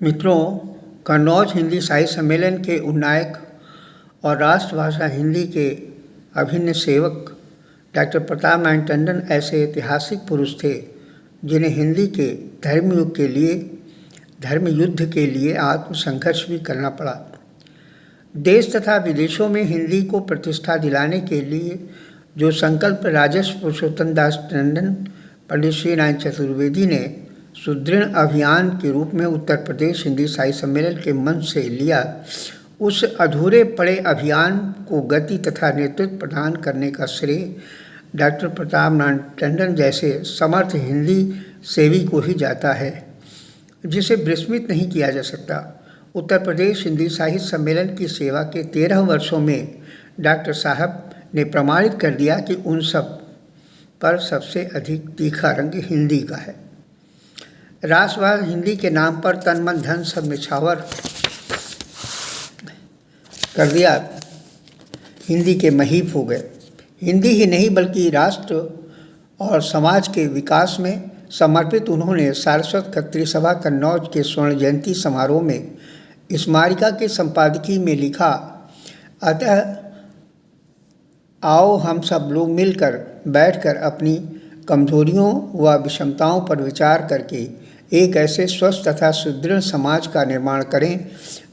मित्रों, कन्नौज हिंदी साहित्य सम्मेलन के उन्नायक और राष्ट्रभाषा हिंदी के अभिन्न सेवक डॉक्टर प्रताप नारायण टंडन ऐसे ऐतिहासिक पुरुष थे जिन्हें हिंदी के धर्म युद्ध के लिए आत्मसंघर्ष भी करना पड़ा। देश तथा विदेशों में हिंदी को प्रतिष्ठा दिलाने के लिए जो संकल्प राजर्षि पुरुषोत्तम दास टंडन, पंडित श्री नारायण चतुर्वेदी ने सुदृढ़ अभियान के रूप में उत्तर प्रदेश हिंदी साहित्य सम्मेलन के मंच से लिया, उस अधूरे पड़े अभियान को गति तथा नेतृत्व प्रदान करने का श्रेय डॉक्टर प्रताप नारायण टंडन जैसे समर्थ हिंदी सेवी को ही जाता है, जिसे विस्मृत नहीं किया जा सकता। उत्तर प्रदेश हिंदी साहित्य सम्मेलन की सेवा के 13 वर्षों में डॉक्टर साहब ने प्रमाणित कर दिया कि उन सब पर सबसे अधिक तीखा रंग हिंदी का है। राष्ट्रभाषा हिंदी के नाम पर तन मन धन सब निछावर कर दिया, हिंदी के महीप हो गए। हिंदी ही नहीं बल्कि राष्ट्र और समाज के विकास में समर्पित उन्होंने सारस्वत खत्री सभा कन्नौज के स्वर्ण जयंती समारोह में स्मारिका के संपादकीय में लिखा, अतः आओ हम सब लोग मिलकर बैठकर अपनी कमजोरियों व विषमताओं पर विचार करके एक ऐसे स्वस्थ तथा सुदृढ़ समाज का निर्माण करें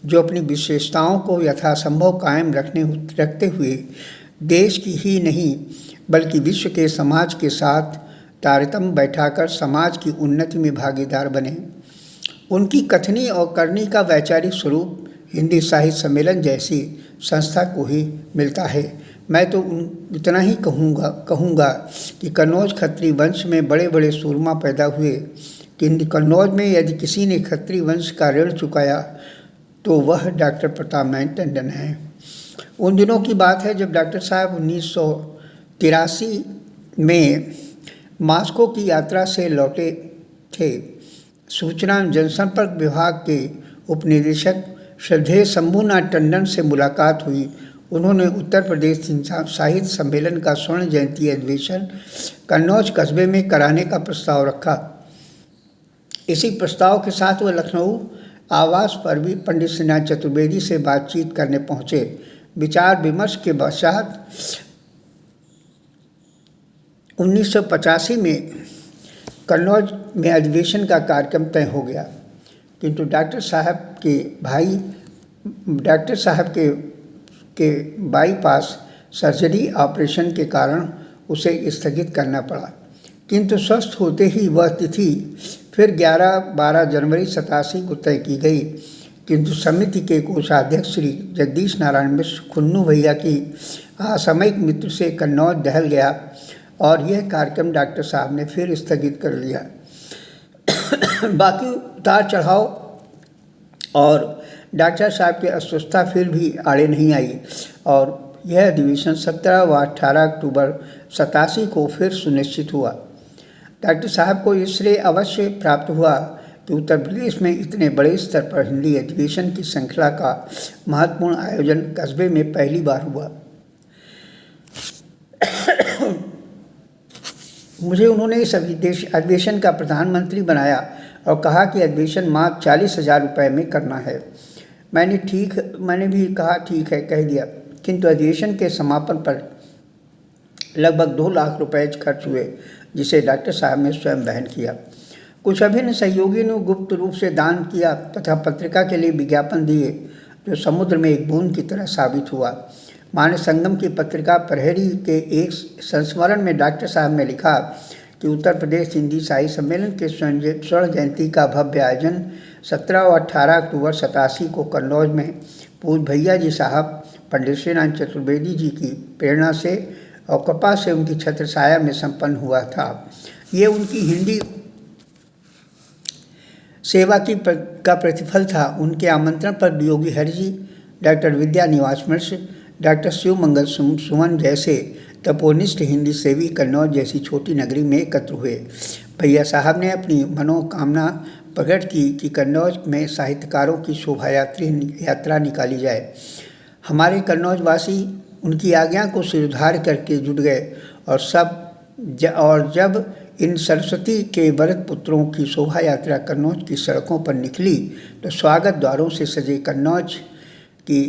जो अपनी विशेषताओं को यथासंभव कायम रखते हुए देश की ही नहीं बल्कि विश्व के समाज के साथ तारतम्य बैठाकर समाज की उन्नति में भागीदार बने। उनकी कथनी और करनी का वैचारिक स्वरूप हिंदी साहित्य सम्मेलन जैसी संस्था को ही मिलता है। मैं तो इतना ही कहूँगा कि कन्नौज खत्री वंश में बड़े बड़े सूरमा पैदा हुए, कि कन्नौज में यदि किसी ने खत्री वंश का ऋण चुकाया तो वह डॉक्टर प्रताप नारायण टंडन है। उन दिनों की बात है जब डॉक्टर साहब 1983 में मास्को की यात्रा से लौटे थे। सूचना एवं जनसंपर्क विभाग के उपनिदेशक श्रद्धेय शंभूनाथ टंडन से मुलाकात हुई। उन्होंने उत्तर प्रदेश साहित्य सम्मेलन का स्वर्ण जयंती अधिवेशन कन्नौज कस्बे में कराने का प्रस्ताव रखा। इसी प्रस्ताव के साथ वह लखनऊ आवास पर भी पंडित श्री नारायण चतुर्वेदी से बातचीत करने पहुँचे। विचार विमर्श के पश्चात 1985 में कन्नौज में अधिवेशन का कार्यक्रम तय हो गया, किंतु डॉक्टर साहब के बाईपास सर्जरी ऑपरेशन के कारण उसे स्थगित करना पड़ा। किंतु स्वस्थ होते ही वह तिथि फिर 11-12 जनवरी 87 को तय की गई, किंतु समिति के कोषाध्यक्ष श्री जगदीश नारायण मिश्र खुन्नू भैया की असामयिक मृत्यु से कन्नौज दहल गया और यह कार्यक्रम डॉक्टर साहब ने फिर स्थगित कर लिया। बाकी उतार चढ़ाव और डॉक्टर साहब की अस्वस्थता फिर भी आड़े नहीं आई और यह अधिवेशन 17 व 18 अक्टूबर 87 को फिर सुनिश्चित हुआ। डॉक्टर साहब को ये श्रेय अवश्य प्राप्त हुआ कि उत्तर प्रदेश में इतने बड़े स्तर पर हिंदी अधिवेशन की श्रृंखला का महत्वपूर्ण आयोजन कस्बे में पहली बार हुआ। मुझे उन्होंने इस अधिवेशन का प्रधानमंत्री बनाया और कहा कि अधिवेशन मात्र 40,000 रुपये में करना है। मैंने भी कहा ठीक है, कह दिया, किंतु अधिवेशन के समापन पर लगभग 2 लाख रुपए खर्च हुए, जिसे डॉक्टर साहब ने स्वयं वहन किया। कुछ अभिन्न सहयोगियों ने गुप्त रूप से दान किया तथा पत्रिका के लिए विज्ञापन दिए, जो समुद्र में एक बूंद की तरह साबित हुआ। मानव संगम की पत्रिका प्रहरी के एक संस्मरण में डॉक्टर साहब ने लिखा कि उत्तर प्रदेश हिंदी साहित्य सम्मेलन के स्वर्ण जयंती का भव्य आयोजन 17 और 18 अक्टूबर 87 को कन्नौज में पूज्य भैया जी साहब पंडित श्री नारायण चतुर्वेदी जी की प्रेरणा से और कृपा से उनकी छत्रछाया में संपन्न हुआ था। ये उनकी हिंदी सेवा का प्रतिफल था। उनके आमंत्रण पर वियोगी हरि जी, डॉक्टर विद्या निवास मिश्र, डॉक्टर शिव मंगल सुमन जैसे तपोनिष्ठ हिंदी सेवी कन्नौज जैसी छोटी नगरी में एकत्र हुए। भैया साहब ने अपनी मनोकामना प्रकट की कि कन्नौज में साहित्यकारों की शोभा यात्रा निकाली जाए। हमारे कन्नौज वासी उनकी आज्ञा को सिरधार करके जुट गए और जब इन सरस्वती के वरद पुत्रों की शोभा यात्रा कन्नौज की सड़कों पर निकली तो स्वागत द्वारों से सजे कन्नौज की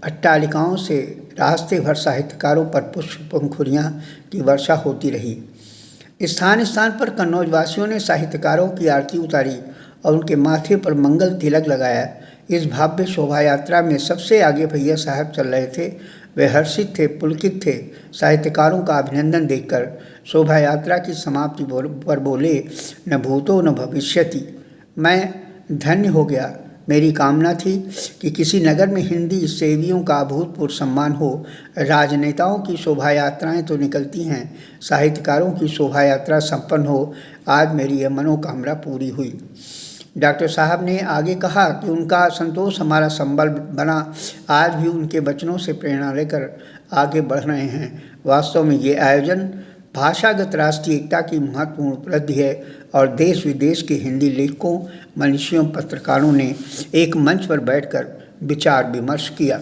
अट्टालिकाओं से रास्ते भर साहित्यकारों पर पुष्प पंखुड़ियाँ की वर्षा होती रही। स्थान स्थान पर कन्नौज वासियों ने साहित्यकारों की आरती उतारी और उनके माथे पर मंगल तिलक लगाया। इस भव्य शोभा यात्रा में सबसे आगे भैया साहब चल रहे थे। वे हर्षित थे, पुलकित थे। साहित्यकारों का अभिनंदन देखकर शोभा यात्रा की समाप्ति पर बोले, न भूतो न भविष्यति। मैं धन्य हो गया। मेरी कामना थी कि किसी नगर में हिंदी सेवियों का अभूतपूर्व सम्मान हो। राजनेताओं की शोभा यात्राएँ तो निकलती हैं, साहित्यकारों की शोभा यात्रा संपन्न हो। आज मेरी यह मनोकामना पूरी हुई। डॉक्टर साहब ने आगे कहा कि उनका संतोष हमारा संबल बना। आज भी उनके वचनों से प्रेरणा लेकर आगे बढ़ रहे हैं। वास्तव में ये आयोजन भाषागत राष्ट्रीय एकता की महत्वपूर्ण उपलब्धि है और देश विदेश के हिंदी लेखकों, मनीषियों, पत्रकारों ने एक मंच पर बैठकर विचार विमर्श किया।